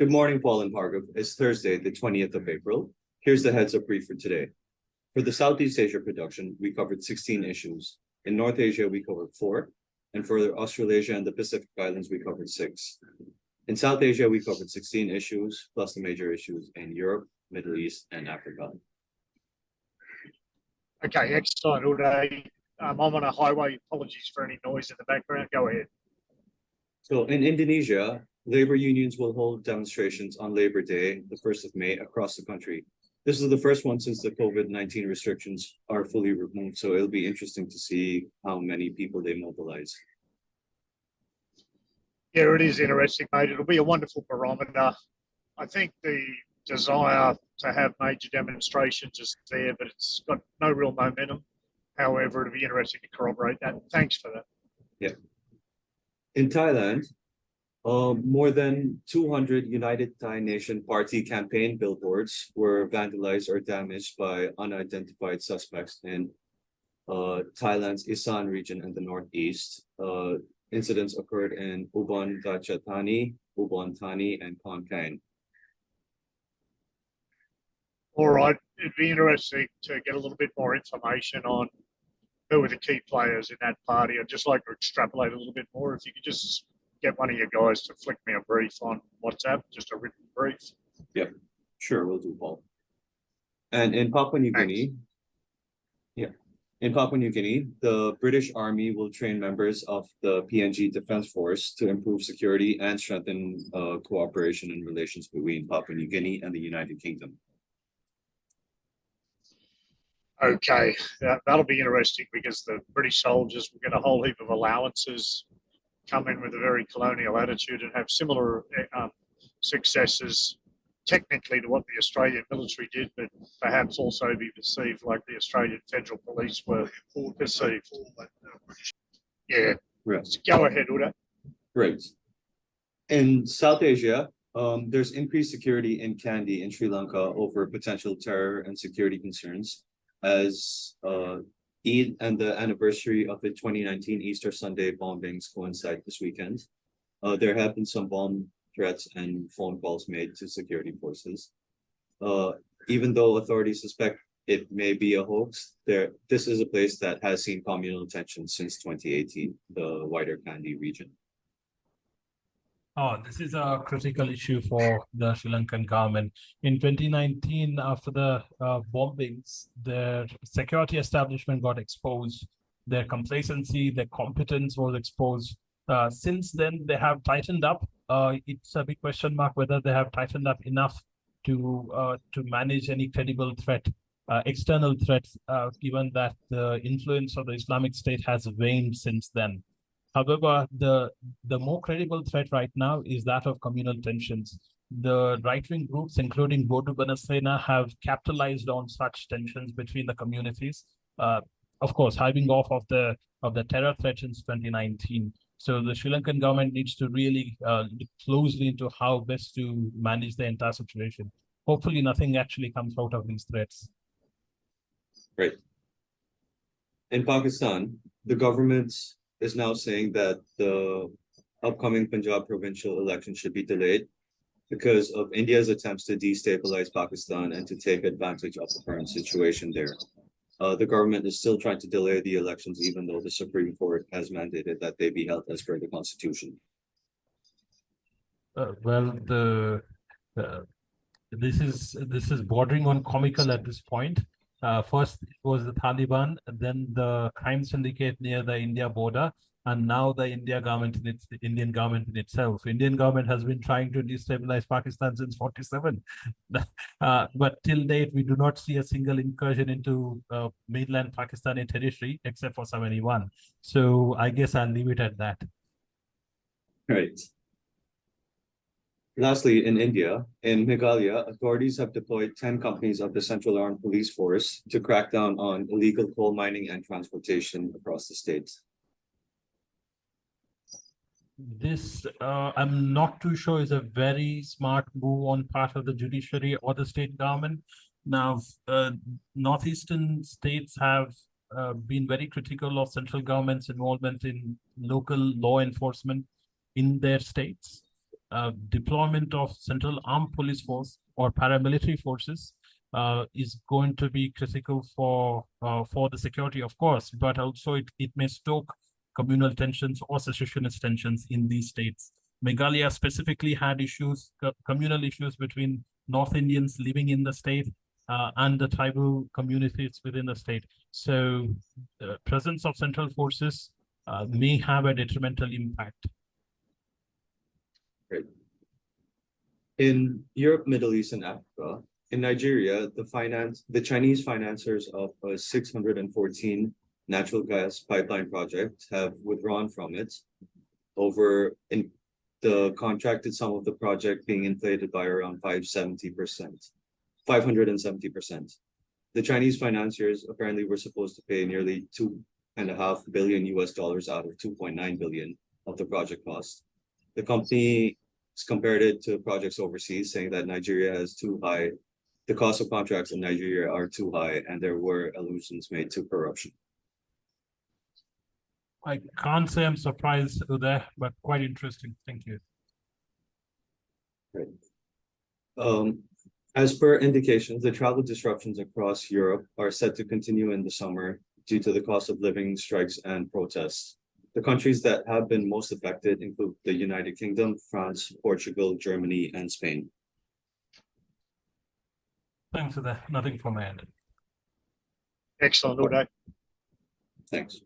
Good morning, Paul and Bhargav. It's Thursday, the 20th of April. Here's the heads up brief for today. For the Southeast Asia production, we covered 16 issues. In North Asia, we covered 4. And for Australasia and the Pacific Islands, we covered 6. In South Asia, we covered 16 issues, plus the major issues in Europe, Middle East, and Africa. Okay, excellent, Uday. I'm on a highway. Apologies for any noise in the background. Go ahead. So in Indonesia, labor unions will hold demonstrations on Labor Day, the 1st of May, across the country. This is the first one since the COVID-19 restrictions are fully removed, so it'll be interesting to see how many people they mobilize. Yeah, it is interesting, mate. It'll be a wonderful barometer. I think the desire to have major demonstrations is there, but it's got no real momentum. However, it'll be interesting to corroborate that. Thanks for that. Yeah. In Thailand, more than 200 United Thai Nation Party campaign billboards were vandalized or damaged by unidentified suspects in Thailand's Isan region and the northeast. Incidents occurred in Ubon Ratchathani, Ubon Thani, and Khon Kaen. All right. It'd be interesting to get a little bit more information on who are the key players in that party. I'd just like to extrapolate a little bit more. If you could just get one of your guys to flick me a brief on WhatsApp, just a written brief. Yeah, sure, we'll do, Paul. And in Papua New Guinea, the British Army will train members of the PNG Defence Force to improve security and strengthen cooperation and relations between Papua New Guinea and the United Kingdom. Okay, that'll be interesting because the British soldiers will get a whole heap of allowances, come in with a very colonial attitude and have similar successes technically to what the Australian military did, but perhaps also be perceived like the Australian Federal Police were perceived. Yeah, right. Go ahead, Uday. Great. In South Asia, there's increased security in Kandy in Sri Lanka over potential terror and security concerns as Eid and the anniversary of the 2019 Easter Sunday bombings coincide this weekend. There have been some bomb threats and phone calls made to security forces. Even though authorities suspect it may be a hoax, this is a place that has seen communal tension since 2018, the wider Kandy region. Oh, this is a critical issue for the Sri Lankan government. In 2019, after the bombings, their security establishment got exposed. Their complacency, their competence was exposed. Since then, they have tightened up. It's a big question mark whether they have tightened up enough to manage any credible threat, external threats, given that the influence of the Islamic State has waned since then. However, the more credible threat right now is that of communal tensions. The right-wing groups, including Bodu Banasena, have capitalized on such tensions between the communities. Of course, hiving off of the terror threat since 2019. So the Sri Lankan government needs to really look closely into how best to manage the entire situation. Hopefully, nothing actually comes out of these threats. Right. In Pakistan, the government is now saying that the upcoming Punjab provincial election should be delayed because of India's attempts to destabilize Pakistan and to take advantage of the current situation there. The government is still trying to delay the elections, even though the Supreme Court has mandated that they be held as per the Constitution. This is bordering on comical at this point. First it was the Taliban, then the crime syndicate near the India border, and now the Indian government in itself. Indian government has been trying to destabilize Pakistan since 1947, but till date we do not see a single incursion into mainland Pakistani territory except for 71. So I guess I'll leave it at that. Right. Lastly, in India, in Meghalaya, authorities have deployed 10 companies of the Central Armed Police Force to crack down on illegal coal mining and transportation across the state. This, I'm not too sure, is a very smart move on part of the judiciary or the state government. Now, northeastern states have been very critical of central government's involvement in local law enforcement in their states. deployment of Central Armed Police Force or paramilitary forces is going to be critical for the security, of course, but also it may stoke communal tensions or secessionist tensions in these states. Meghalaya specifically had issues, communal issues between North Indians living in the state and the tribal communities within the state. So the presence of central forces may have a detrimental impact. Great. In Europe, Middle East, and Africa, in Nigeria, the Chinese financiers of a 614 natural gas pipeline project have withdrawn from it over in the contracted sum of the project being inflated by around 570%. The Chinese financiers apparently were supposed to pay nearly $2.5 billion out of 2.9 billion of the project cost. The company has compared it to projects overseas, saying that Nigeria has too high, the cost of contracts in Nigeria are too high, and there were allusions made to corruption. I can't say I'm surprised there, but quite interesting. Thank you. Right. As per indications, the travel disruptions across Europe are set to continue in the summer due to the cost of living, strikes, and protests. The countries that have been most affected include the United Kingdom, France, Portugal, Germany, and Spain. Thanks for that. Nothing from my end. Excellent, Uday. Thanks.